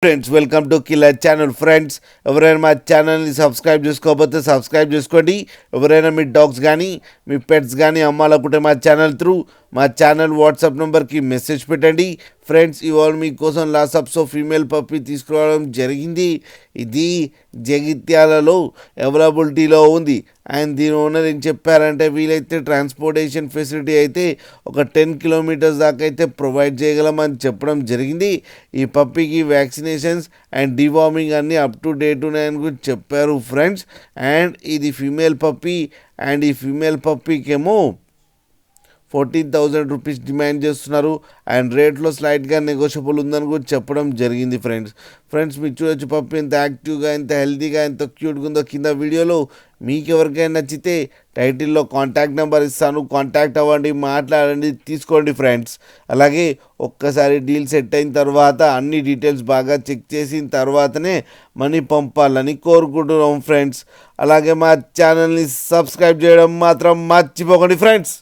Friends welcome to killer channel. Friends ఎవరైనా మా ఛానల్ని సబ్స్క్రైబ్ చేసుకోకపోతే సబ్స్క్రైబ్ చేసుకోండి. ఎవరైనా మీ డాగ్స్ కానీ మీ పెట్స్ కానీ అమ్మాలనుకుంటే మా ఛానల్ త్రూ మా ఛానల్ వాట్సాప్ నెంబర్కి మెసేజ్ పెట్టండి. ఫ్రెండ్స్ ఇవాళ మీకోసం లాసప్స్ ఫీమేల్ పప్పి తీసుకురావడం జరిగింది. ఇది జగిత్యాలలో అవైలబిలిటీలో ఉంది. అండ్ దీని ఓనర్ ఏం చెప్పారంటే వీలైతే ట్రాన్స్పోర్టేషన్ ఫెసిలిటీ అయితే ఒక 10 కిలోమీటర్స్ దాకా అయితే ప్రొవైడ్ చేయగలమని చెప్పడం జరిగింది. ఈ పప్పికి వ్యాక్సినేషన్స్ అండ్ డివార్మింగ్ అన్నీ అప్ టు డేట్ ఉన్నాయని కూడా చెప్పారు ఫ్రెండ్స్. అండ్ ఇది ఫీమేల్ పప్పి అండ్ ఈ ఫీమేల్ పప్పికేమో 14,000 రూపీస్ డిమాండ్ చేస్తున్నారు. అండ్ రేట్లో స్లైట్గా నెగోషియబుల్ ఉందని కూడా చెప్పడం జరిగింది ఫ్రెండ్స్ మీరు చూడొచ్చు పప్పి ఎంత యాక్టివ్గా ఎంత హెల్తీగా ఎంత క్యూట్గా ఉందో కింద వీడియోలో. మీకు ఎవరికైనా నచ్చితే టైటిల్లో కాంటాక్ట్ నెంబర్ ఇస్తాను, కాంటాక్ట్ అవ్వండి, మాట్లాడండి, తీసుకోండి ఫ్రెండ్స్. అలాగే ఒక్కసారి డీల్ సెట్ అయిన తర్వాత అన్ని డీటెయిల్స్ బాగా చెక్ చేసిన తర్వాతనే మనీ పంపాలని కోరుకుంటున్నాం ఫ్రెండ్స్. అలాగే మా ఛానల్ని సబ్స్క్రైబ్ చేయడం మాత్రం మర్చిపోకండి ఫ్రెండ్స్.